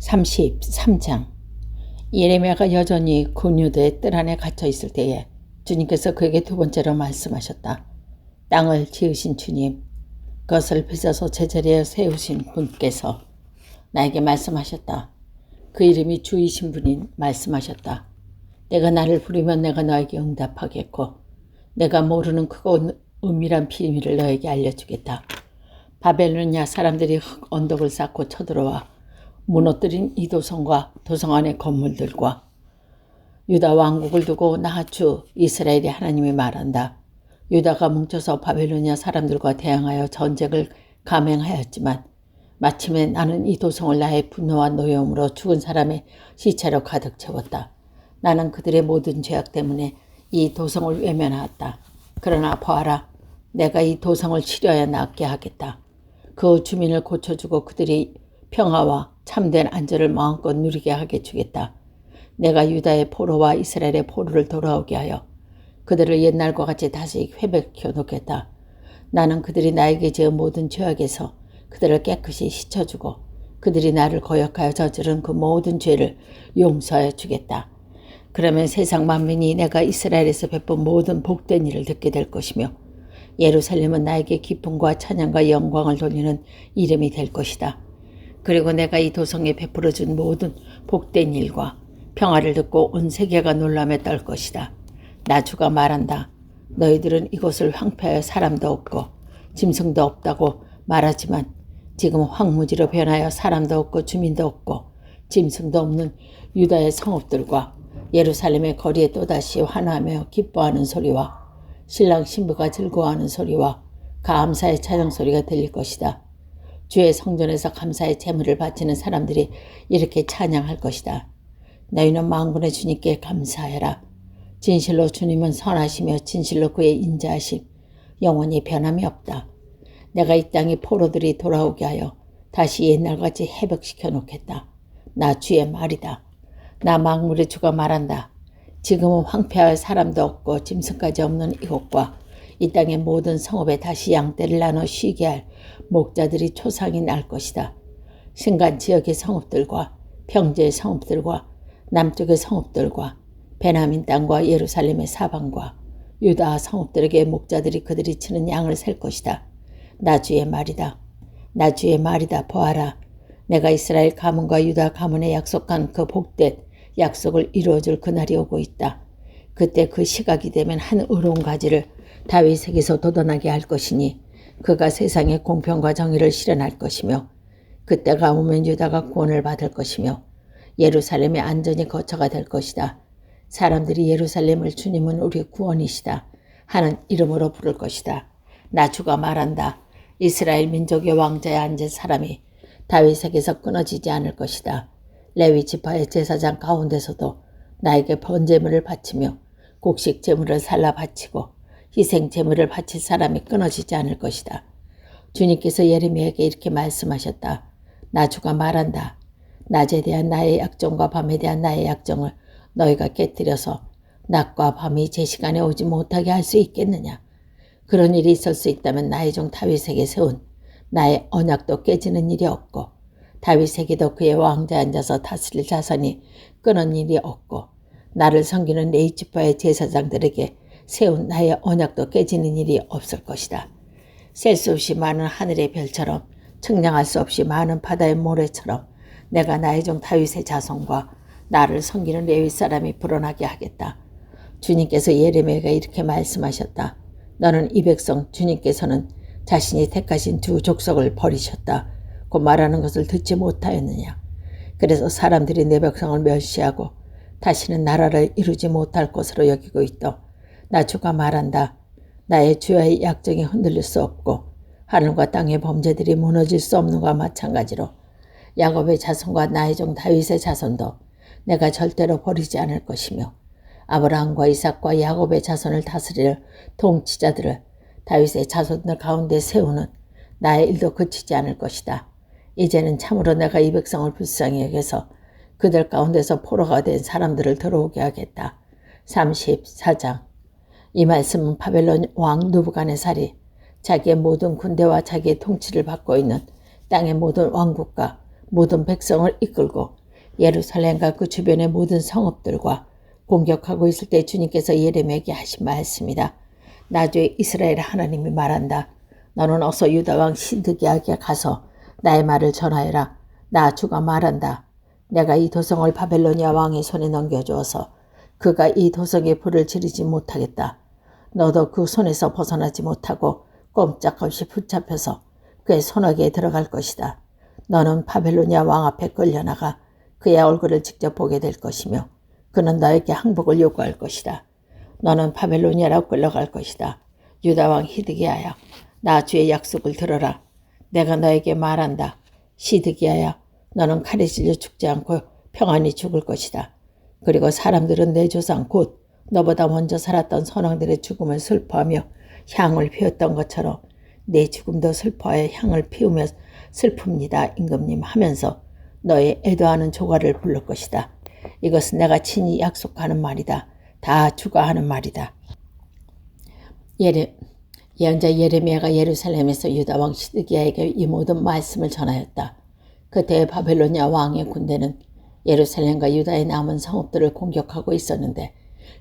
33장. 예레미야가 여전히 근유대의 뜰 안에 갇혀 있을 때에 주님께서 그에게 두 번째로 말씀하셨다. 땅을 지으신 주님, 그것을 빚어서 제자리에 세우신 분께서 나에게 말씀하셨다. 그 이름이 주이신 분이 말씀하셨다. 내가 나를 부르면 내가 너에게 응답하겠고 내가 모르는 크고 은밀한 비밀을 너에게 알려주겠다. 바벨로니아 사람들이 흙 언덕을 쌓고 쳐들어와 무너뜨린 이 도성과 도성 안의 건물들과 유다 왕국을 두고 나 주 이스라엘의 하나님이 말한다. 유다가 뭉쳐서 바벨로니아 사람들과 대항하여 전쟁을 감행하였지만 마침내 나는 이 도성을 나의 분노와 노여움으로 죽은 사람의 시체로 가득 채웠다. 나는 그들의 모든 죄악 때문에 이 도성을 외면하였다. 그러나 보아라, 내가 이 도성을 치료하여 낫게 하겠다. 그 주민을 고쳐주고 그들이 평화와 참된 안전을 마음껏 누리게 하게 주겠다. 내가 유다의 포로와 이스라엘의 포로를 돌아오게 하여 그들을 옛날과 같이 다시 회복해 놓겠다. 나는 그들이 나에게 지은 모든 죄악에서 그들을 깨끗이 씻어주고 그들이 나를 거역하여 저지른 그 모든 죄를 용서하여 주겠다. 그러면 세상 만민이 내가 이스라엘에서 베푼 모든 복된 일을 듣게 될 것이며 예루살렘은 나에게 기쁨과 찬양과 영광을 돌리는 이름이 될 것이다. 그리고 내가 이 도성에 베풀어준 모든 복된 일과 평화를 듣고 온 세계가 놀라며 떨 것이다. 나 주가 말한다. 너희들은 이곳을 황폐하여 사람도 없고 짐승도 없다고 말하지만 지금 황무지로 변하여 사람도 없고 주민도 없고 짐승도 없는 유다의 성읍들과 예루살렘의 거리에 또다시 환호하며 기뻐하는 소리와 신랑 신부가 즐거워하는 소리와 감사의 찬양 소리가 들릴 것이다. 주의 성전에서 감사의 제물을 바치는 사람들이 이렇게 찬양할 것이다. 너희는 만군의 주님께 감사해라. 진실로 주님은 선하시며 진실로 그의 인자하심 영원히 변함이 없다. 내가 이 땅의 포로들이 돌아오게 하여 다시 옛날같이 회복시켜 놓겠다. 나 주의 말이다. 나 만물의 주가 말한다. 지금은 황폐할 사람도 없고 짐승까지 없는 이곳과 이 땅의 모든 성읍에 다시 양떼를 나눠 쉬게 할 목자들이 초상이 날 것이다. 신간 지역의 성읍들과 평지의 성읍들과 남쪽의 성읍들과 베냐민 땅과 예루살렘의 사방과 유다 성읍들에게 목자들이 그들이 치는 양을 셀 것이다. 나 주의 말이다. 나 주의 말이다. 보아라. 내가 이스라엘 가문과 유다 가문에 약속한 그 복된 약속을 이루어줄 그날이 오고 있다. 그때 그 시각이 되면 한 의로운 가지를 다윗에게서 돋아나게 할 것이니 그가 세상에 공평과 정의를 실현할 것이며 그때가 오면 유다가 구원을 받을 것이며 예루살렘의 안전이 거처가 될 것이다. 사람들이 예루살렘을 주님은 우리 구원이시다 하는 이름으로 부를 것이다. 나 주가 말한다. 이스라엘 민족의 왕자에 앉은 사람이 다윗에게서 끊어지지 않을 것이다. 레위 지파의 제사장 가운데서도 나에게 번제물을 바치며 곡식 제물을 살라 바치고 희생 제물을 바칠 사람이 끊어지지 않을 것이다. 주님께서 예레미야에게 이렇게 말씀하셨다. 나 주가 말한다. 낮에 대한 나의 약정과 밤에 대한 나의 약정을 너희가 깨뜨려서 낮과 밤이 제 시간에 오지 못하게 할 수 있겠느냐. 그런 일이 있을 수 있다면 나의 종 다윗에게 세운 나의 언약도 깨지는 일이 없고 다윗에게도 그의 왕자에 앉아서 다스릴 자손이 끊은 일이 없고 나를 섬기는 레위 지파의 제사장들에게 세운 나의 언약도 깨지는 일이 없을 것이다. 셀 수 없이 많은 하늘의 별처럼 측량할 수 없이 많은 바다의 모래처럼 내가 나의 종 다윗의 자손과 나를 섬기는 레위 사람이 불어나게 하겠다. 주님께서 예레미야가 이렇게 말씀하셨다. 너는 이 백성 주님께서는 자신이 택하신 두 족속을 버리셨다. 고 말하는 것을 듣지 못하였느냐. 그래서 사람들이 내 백성을 멸시하고 다시는 나라를 이루지 못할 것으로 여기고 있다. 나 주가 말한다. 나의 주야의 약정이 흔들릴 수 없고 하늘과 땅의 범죄들이 무너질 수 없는 것과 마찬가지로 야곱의 자손과 나의 종 다윗의 자손도 내가 절대로 버리지 않을 것이며 아브라함과 이삭과 야곱의 자손을 다스릴 통치자들을 다윗의 자손들 가운데 세우는 나의 일도 그치지 않을 것이다. 이제는 참으로 내가 이 백성을 불쌍히 여겨서 그들 가운데서 포로가 된 사람들을 들어오게 하겠다. 34장. 이 말씀은 바벨론 왕 느부갓네살이 자기의 모든 군대와 자기의 통치를 받고 있는 땅의 모든 왕국과 모든 백성을 이끌고 예루살렘과 그 주변의 모든 성읍들과 공격하고 있을 때 주님께서 예레미야에게 하신 말씀이다. 나 주 이스라엘 하나님이 말한다. 너는 어서 유다 왕 시드기야에게 가서 나의 말을 전하여라. 나 주가 말한다. 내가 이 도성을 바벨로니아 왕의 손에 넘겨주어서 그가 이 도성에 불을 지르지 못하겠다. 너도 그 손에서 벗어나지 못하고 꼼짝없이 붙잡혀서 그의 손아귀에 들어갈 것이다. 너는 바벨로니아 왕 앞에 끌려나가 그의 얼굴을 직접 보게 될 것이며 그는 너에게 항복을 요구할 것이다. 너는 바벨로니아로 끌려갈 것이다. 유다 왕 히드기야야, 나 주의 약속을 들어라. 내가 너에게 말한다. 시드기야야, 너는 칼에 찔려 죽지 않고 평안히 죽을 것이다. 그리고 사람들은 내 조상 곧 너보다 먼저 살았던 선왕들의 죽음을 슬퍼하며 향을 피웠던 것처럼 내 죽음도 슬퍼하여 향을 피우며 슬픕니다. 임금님 하면서 너의 애도하는 조가를 부를 것이다. 이것은 내가 친히 약속하는 말이다. 다 주가 하는 말이다. 예언자 예레미야가 예루살렘에서 유다 왕 시드기야에게 이 모든 말씀을 전하였다. 그때 바벨로니아 왕의 군대는 예루살렘과 유다의 남은 성읍들을 공격하고 있었는데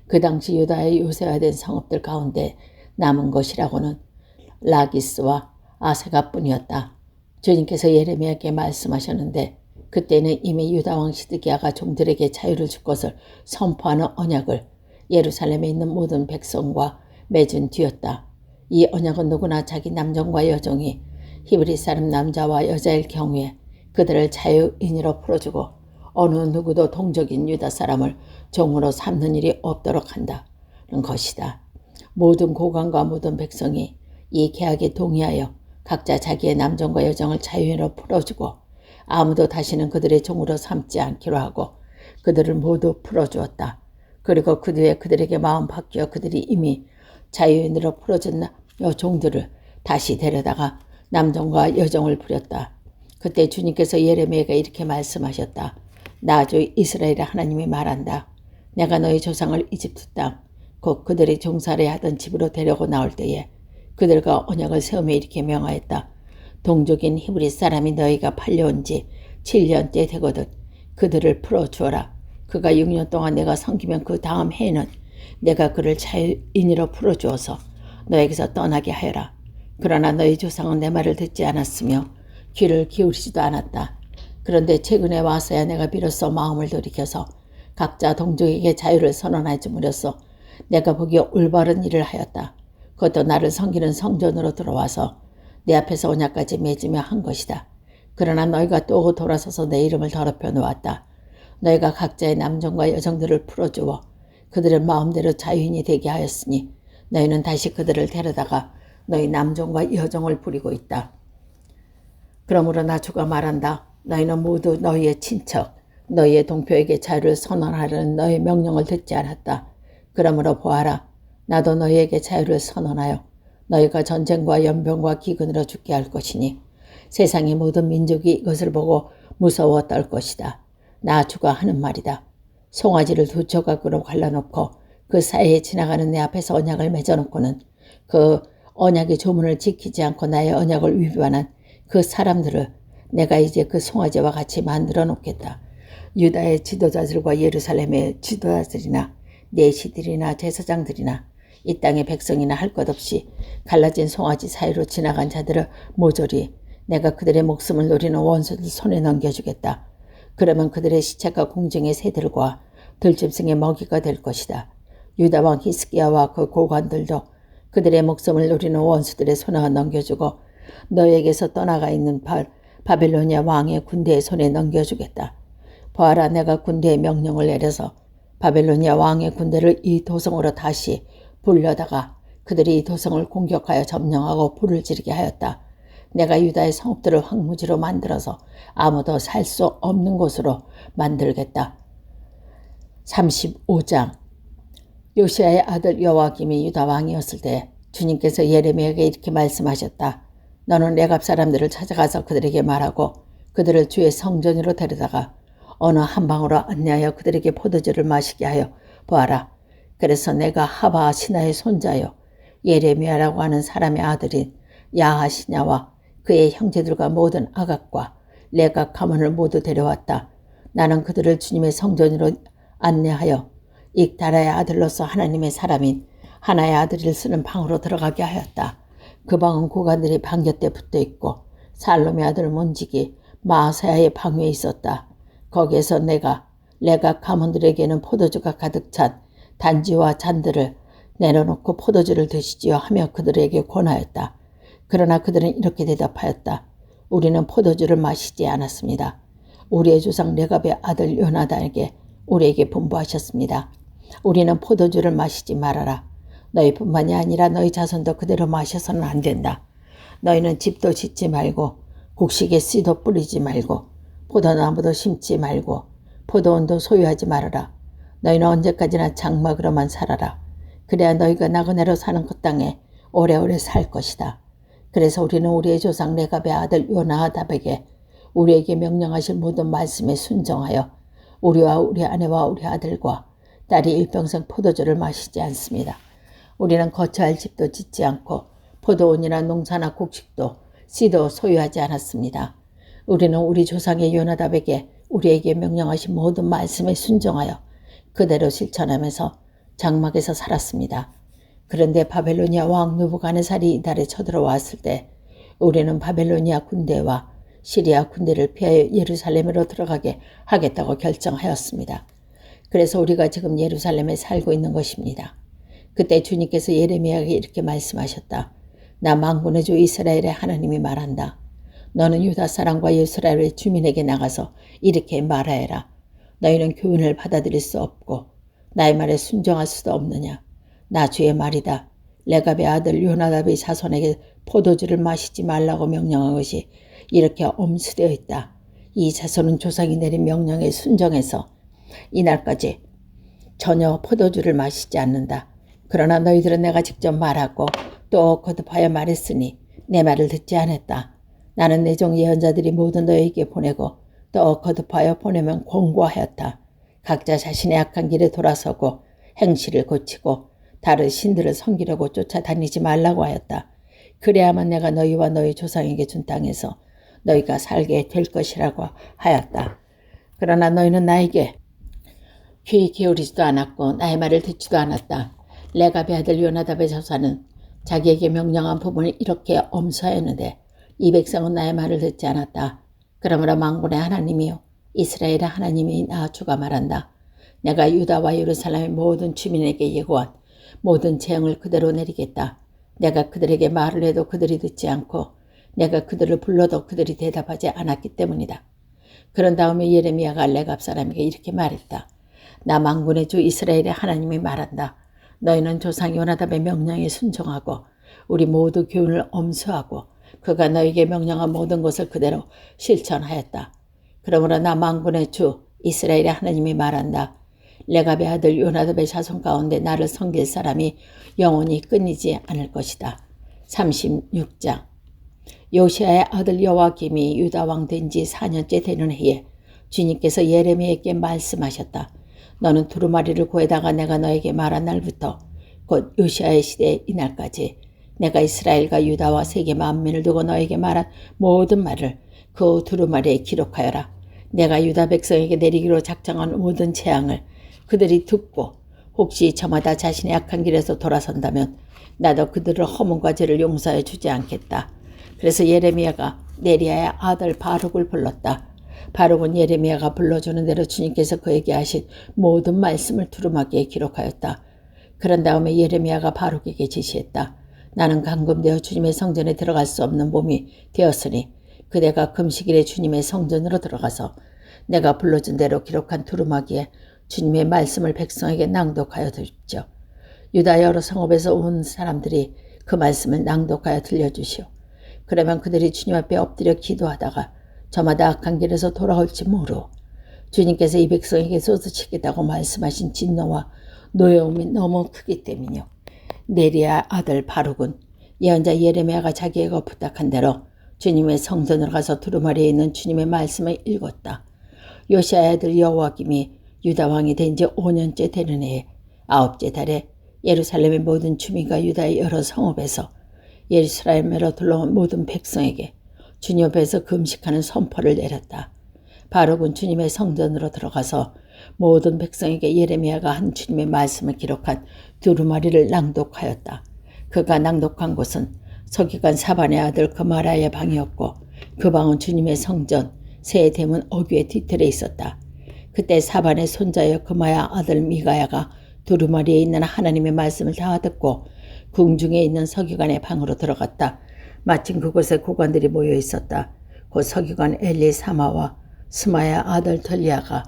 그 당시 유다의 요새화된 성읍들 가운데 남은 것이라고는 라기스와 아세가뿐이었다. 주님께서 예레미야에게 말씀하셨는데 그때는 이미 유다 왕 시드기야가 종들에게 자유를 줄 것을 선포하는 언약을 예루살렘에 있는 모든 백성과 맺은 뒤였다. 이 언약은 누구나 자기 남종과 여종이 히브리 사람 남자와 여자일 경우에 그들을 자유인으로 풀어주고 어느 누구도 동족인 유다 사람을 종으로 삼는 일이 없도록 한다는 것이다. 모든 고관과 모든 백성이 이 계약에 동의하여 각자 자기의 남종과 여종을 자유인으로 풀어주고 아무도 다시는 그들의 종으로 삼지 않기로 하고 그들을 모두 풀어주었다. 그리고 그 뒤에 그들에게 마음 바뀌어 그들이 이미 자유인으로 풀어준 여종들을 다시 데려다가 남종과 여종을 부렸다. 그때 주님께서 예레미야에게 이렇게 말씀하셨다. 나 주 이스라엘의 하나님이 말한다. 내가 너희 조상을 이집트 땅, 곧 그들이 종살이 하던 집으로 데려고 나올 때에 그들과 언약을 세우며 이렇게 명하였다. 동족인 히브리 사람이 너희가 팔려온 지 7년째 되거든 그들을 풀어주어라. 그가 6년 동안 내가 섬기면 그 다음 해에는 내가 그를 자유인으로 풀어주어서 너에게서 떠나게 하여라. 그러나 너희 조상은 내 말을 듣지 않았으며 귀를 기울이지도 않았다. 그런데 최근에 와서야 내가 비로소 마음을 돌이켜서 각자 동족에게 자유를 선언해 줌으로써 내가 보기에 올바른 일을 하였다. 그것도 나를 섬기는 성전으로 들어와서 내 앞에서 언약까지 맺으며 한 것이다. 그러나 너희가 또 돌아서서 내 이름을 더럽혀 놓았다. 너희가 각자의 남종과 여종들을 풀어주어 그들의 마음대로 자유인이 되게 하였으니 너희는 다시 그들을 데려다가 너희 남종과 여종을 부리고 있다. 그러므로 나 주가 말한다. 너희는 모두 너희의 친척, 너희의 동표에게 자유를 선언하려는 너희 명령을 듣지 않았다. 그러므로 보아라. 나도 너희에게 자유를 선언하여 너희가 전쟁과 연병과 기근으로 죽게 할 것이니 세상의 모든 민족이 이것을 보고 무서워 떨 것이다. 나 주가 하는 말이다. 송아지를 두 조각으로 갈라놓고 그 사이에 지나가는 내 앞에서 언약을 맺어놓고는 그 언약의 조문을 지키지 않고 나의 언약을 위반한 그 사람들을 내가 이제 그 송아지와 같이 만들어 놓겠다. 유다의 지도자들과 예루살렘의 지도자들이나 내시들이나 제사장들이나 이 땅의 백성이나 할 것 없이 갈라진 송아지 사이로 지나간 자들을 모조리 내가 그들의 목숨을 노리는 원수들 손에 넘겨주겠다. 그러면 그들의 시체가 공중의 새들과 들짐승의 먹이가 될 것이다. 유다 왕 히스기야와 그 고관들도 그들의 목숨을 노리는 원수들의 손에 넘겨주고 너에게서 떠나가 있는 바벨로니아 왕의 군대의 손에 넘겨주겠다. 보아라, 내가 군대의 명령을 내려서 바벨로니아 왕의 군대를 이 도성으로 다시 불려다가 그들이 이 도성을 공격하여 점령하고 불을 지르게 하였다. 내가 유다의 성읍들을 황무지로 만들어서 아무도 살 수 없는 곳으로 만들겠다. 35장. 요시야의 아들 여호야김이 유다 왕이었을 때 주님께서 예레미야에게 이렇게 말씀하셨다. 너는 레갑 사람들을 찾아가서 그들에게 말하고 그들을 주의 성전으로 데려다가 어느 한 방으로 안내하여 그들에게 포도주를 마시게 하여 보아라. 그래서 내가 하바 신하의 손자요 예레미야라고 하는 사람의 아들인 야하시냐와 그의 형제들과 모든 아각과 레각 가문을 모두 데려왔다. 나는 그들을 주님의 성전으로 안내하여 익다라의 아들로서 하나님의 사람인 하나의 아들을 쓰는 방으로 들어가게 하였다. 그 방은 고관들이 방 곁에 붙어 있고 살롬의 아들 문지기 마아사야의 방 위에 있었다. 거기에서 내가 레각 가문들에게는 포도주가 가득 찬 단지와 잔들을 내려놓고 포도주를 드시지요 하며 그들에게 권하였다. 그러나 그들은 이렇게 대답하였다. 우리는 포도주를 마시지 않았습니다. 우리의 조상 레갑의 아들 요나단에게 우리에게 분부하셨습니다. 우리는 포도주를 마시지 말아라. 너희뿐만이 아니라 너희 자손도 그대로 마셔서는 안 된다. 너희는 집도 짓지 말고 곡식에 씨도 뿌리지 말고 포도나무도 심지 말고 포도원도 소유하지 말아라. 너희는 언제까지나 장막으로만 살아라. 그래야 너희가 나그네로 사는 그 땅에 오래오래 살 것이다. 그래서 우리는 우리의 조상 레갑의 아들 요나답에게 우리에게 명령하실 모든 말씀에 순종하여 우리와 우리 아내와 우리 아들과 딸이 일평생 포도주를 마시지 않습니다. 우리는 거처할 집도 짓지 않고 포도원이나 농사나 곡식도 씨도 소유하지 않았습니다. 우리는 우리 조상의 요나답에게 우리에게 명령하신 모든 말씀에 순종하여 그대로 실천하면서 장막에서 살았습니다. 그런데 바벨로니아 왕 느부갓네살이 이달에 쳐들어왔을 때 우리는 바벨로니아 군대와 시리아 군대를 피하여 예루살렘으로 들어가게 하겠다고 결정하였습니다. 그래서 우리가 지금 예루살렘에 살고 있는 것입니다. 그때 주님께서 예레미야에게 이렇게 말씀하셨다. 나 만군의 주 이스라엘의 하나님이 말한다. 너는 유다 사람과 이스라엘의 주민에게 나가서 이렇게 말하여라. 너희는 교훈을 받아들일 수 없고 나의 말에 순종할 수도 없느냐. 나 주의 말이다. 레갑의 아들 요나답의 자손에게 포도주를 마시지 말라고 명령한 것이 이렇게 엄수되어 있다. 이 자손은 조상이 내린 명령에 순종해서 이날까지 전혀 포도주를 마시지 않는다. 그러나 너희들은 내가 직접 말하고 또 거듭하여 말했으니 내 말을 듣지 않았다. 나는 내 종 예언자들이 모두 너희에게 보내고 또 거듭하여 보내면 권고하였다. 각자 자신의 악한 길에 돌아서고 행실을 고치고 다른 신들을 섬기려고 쫓아다니지 말라고 하였다. 그래야만 내가 너희와 너희 조상에게 준 땅에서 너희가 살게 될 것이라고 하였다. 그러나 너희는 나에게 귀 기울이지도 않았고 나의 말을 듣지도 않았다. 레갑의 아들 요나답의 자손은 자기에게 명령한 부분을 이렇게 엄수하였는데 이 백성은 나의 말을 듣지 않았다. 그러므로 만군의 하나님이요 이스라엘의 하나님이 나 주가 말한다. 내가 유다와 예루살렘의 모든 주민에게 예고한 모든 재앙을 그대로 내리겠다. 내가 그들에게 말을 해도 그들이 듣지 않고 내가 그들을 불러도 그들이 대답하지 않았기 때문이다. 그런 다음에 예레미야가 레갑 사람에게 이렇게 말했다. 나 만군의 주 이스라엘의 하나님이 말한다. 너희는 조상 요나답의 명령에 순종하고 우리 모두 교훈을 엄수하고 그가 너에게 명령한 모든 것을 그대로 실천하였다. 그러므로 나 만군의 주 이스라엘의 하나님이 말한다. 레갑의 아들 요나답의 자손 가운데 나를 섬길 사람이 영원히 끊이지 않을 것이다. 36장 요시아의 아들 여호와김이 유다 왕 된 지 4년째 되는 해에 주님께서 예레미야에게 말씀하셨다. 너는 두루마리를 구해다가 내가 너에게 말한 날부터 곧 요시아의 시대 이날까지 내가 이스라엘과 유다와 세계 만민을 두고 너에게 말한 모든 말을 그 두루마리에 기록하여라. 내가 유다 백성에게 내리기로 작정한 모든 재앙을 그들이 듣고 혹시 저마다 자신의 악한 길에서 돌아선다면 나도 그들을 허물과 죄를 용서해 주지 않겠다. 그래서 예레미야가 네리야의 아들 바룩을 불렀다. 바룩은 예레미야가 불러주는 대로 주님께서 그에게 하신 모든 말씀을 두루마기에 기록하였다. 그런 다음에 예레미야가 바룩에게 지시했다. 나는 감금되어 주님의 성전에 들어갈 수 없는 몸이 되었으니 그대가 금식일에 주님의 성전으로 들어가서 내가 불러준 대로 기록한 두루마기에 주님의 말씀을 백성에게 낭독하여 듣죠. 유다 여러 성읍에서 온 사람들이 그 말씀을 낭독하여 들려주시오. 그러면 그들이 주님 앞에 엎드려 기도하다가 저마다 악한 길에서 돌아올지 모르오. 주님께서 이 백성에게 쏟으시겠다고 말씀하신 진노와 노여움이 너무 크기 때문이요. 네리야 아들 바룩은 예언자 예레미야가 자기가 부탁한 대로 주님의 성전으로 가서 두루마리에 있는 주님의 말씀을 읽었다. 요시아의 아들 여호와김이 유다 왕이 된 지 5년째 되는 해에 9째 달에 예루살렘의 모든 주민과 유다의 여러 성읍에서 예루살렘으로 들러온 모든 백성에게 주님 앞에서 금식하는 선포를 내렸다. 바룩은 주님의 성전으로 들어가서 모든 백성에게 예레미야가 한 주님의 말씀을 기록한 두루마리를 낭독하였다. 그가 낭독한 곳은 서기관 사반의 아들 그마라의 방이었고 그 방은 주님의 성전 새 대문 어귀의 뒤틀에 있었다. 그때 사반의 손자여 그마야 아들 미가야가 두루마리에 있는 하나님의 말씀을 다 듣고 궁중에 있는 서기관의 방으로 들어갔다. 마침 그곳에 고관들이 모여 있었다. 곧 서기관 엘리사마와 스마야 아들 들리아가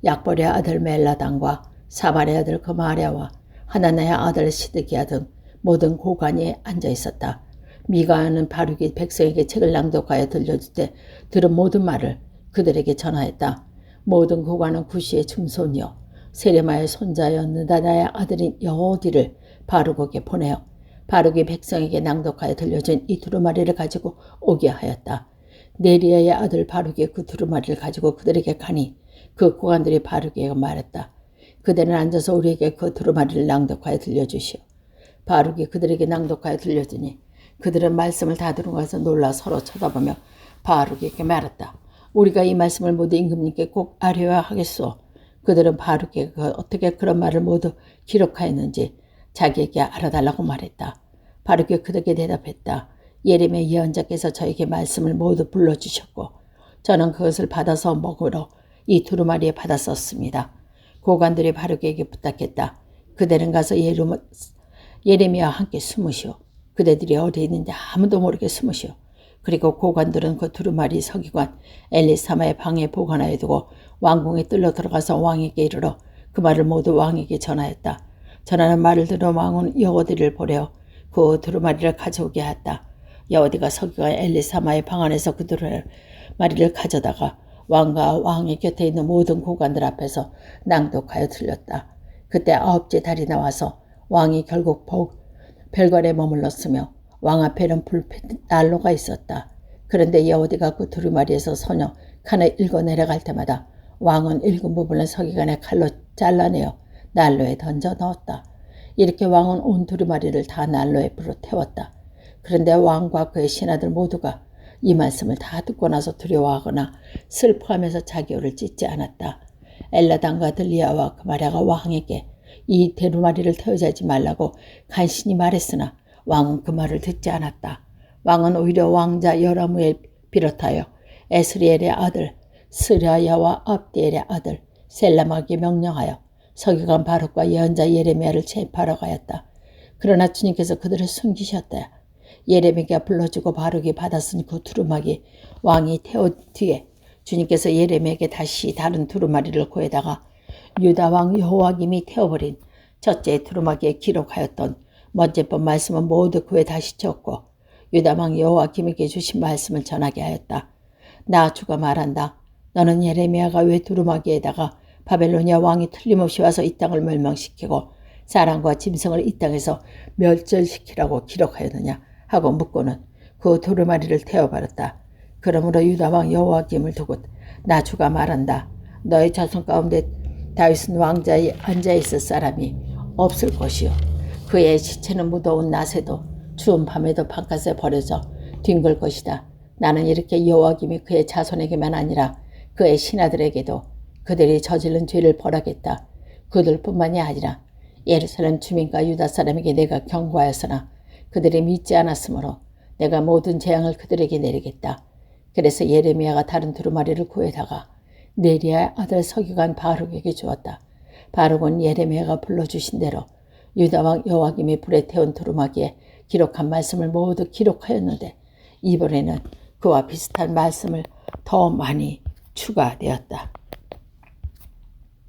약벌의 아들 멜라단과 사반의 아들 그마랴와 하나나의 아들 시드기야 등 모든 고관이 앉아 있었다. 미가야는 바룩이 백성에게 책을 낭독하여 들려줄 때 들은 모든 말을 그들에게 전하였다. 모든 고관은 구시의 증손이요 세레마의 손자여 느다나의 아들인 여호디를 바룩에게 보내어 바룩이 백성에게 낭독하여 들려준 이 두루마리를 가지고 오게 하였다. 네리아의 아들 바룩이 그 두루마리를 가지고 그들에게 가니 그 고관들이 바룩에게 말했다. 그대는 앉아서 우리에게 그 두루마리를 낭독하여 들려주시오. 바룩이 그들에게 낭독하여 들려주니 그들은 말씀을 다 들은 것에서 놀라 서로 쳐다보며 바룩에게 말했다. 우리가 이 말씀을 모두 임금님께 꼭 알려야 하겠소. 그들은 바룩에게 어떻게 그런 말을 모두 기록하였는지 자기에게 알아달라고 말했다. 바룩이 그들에게 대답했다. 예레미야 예언자께서 저에게 말씀을 모두 불러주셨고 저는 그것을 받아서 먹으러 이 두루마리에 받아 썼습니다. 고관들이 바룩에게 부탁했다. 그대는 가서 예레미야와 함께 숨으시오. 그대들이 어디 있는지 아무도 모르게 숨으시오. 그리고 고관들은 그 두루마리 서기관 엘리사마의 방에 보관하여 두고 왕궁에 뜰러 들어가서 왕에게 이르러 그 말을 모두 왕에게 전하였다. 전하는 말을 들어 왕은 여호디를 보내어 그 두루마리를 가져오게 하였다. 여호디가 서기관 엘리사마의 방 안에서 그 두루마리를 가져다가 왕과 왕의 곁에 있는 모든 고관들 앞에서 낭독하여 들렸다. 그때 9째 달이 나와서 왕이 결국 별관에 머물렀으며 왕 앞에는 불빛 난로가 있었다. 그런데 여호디가 그 두루마리에서 서너 칸을 읽어 내려갈 때마다 왕은 읽은 부분을 서기관의 칼로 잘라내어 난로에 던져 넣었다. 이렇게 왕은 온 두루마리를 다 난로에 불어 태웠다. 그런데 왕과 그의 신하들 모두가 이 말씀을 다 듣고 나서 두려워하거나 슬퍼하면서 자기 옷을 찢지 않았다. 엘라단과 들리아와 그마랴가 왕에게 이 두루마리를 태우지 하지 말라고 간신히 말했으나 왕은 그 말을 듣지 않았다. 왕은 오히려 왕자 여라무엘 비롯하여 에스리엘의 아들 스라야와 압디엘의 아들 셀라막에 명령하여 서기관 바룩과 예언자 예레미야를 체포하러 가였다. 그러나 주님께서 그들을 숨기셨다. 예레미야가 불러주고 바룩이 받았으니 그 두루마리 왕이 태운 뒤에 주님께서 예레미야에게 다시 다른 두루마리를 구해다가 유다 왕 여호와김이 태워버린 첫째 두루마리에 기록하였던 먼제법 말씀은 모두 그에 다시 적고 유다 왕 여호와김에게 주신 말씀을 전하게 하였다. 나 주가 말한다. 너는 예레미야가 왜 두루마기에다가 바벨로니아 왕이 틀림없이 와서 이 땅을 멸망시키고 사람과 짐승을 이 땅에서 멸절시키라고 기록하였느냐 하고 묻고는 그 두루마리를 태워버렸다. 그러므로 유다 왕 여호와김을 두고 나 주가 말한다. 너의 자손 가운데 다윗은 왕자에 앉아있을 사람이 없을 것이요 그의 시체는 무더운 낮에도 추운 밤에도 바깥에 버려져 뒹굴 것이다. 나는 이렇게 여호와김이 그의 자손에게만 아니라 그의 신하들에게도 그들이 저지른 죄를 벌하겠다. 그들뿐만이 아니라 예루살렘 주민과 유다 사람에게 내가 경고하였으나 그들이 믿지 않았으므로 내가 모든 재앙을 그들에게 내리겠다. 그래서 예레미야가 다른 두루마리를 구해다가 네리아의 아들 서기관 바룩에게 주었다. 바룩은 예레미야가 불러주신 대로 유다 왕 여호와김이 불에 태운 두루마기에 기록한 말씀을 모두 기록하였는데 이번에는 그와 비슷한 말씀을 더 많이 추가되었다.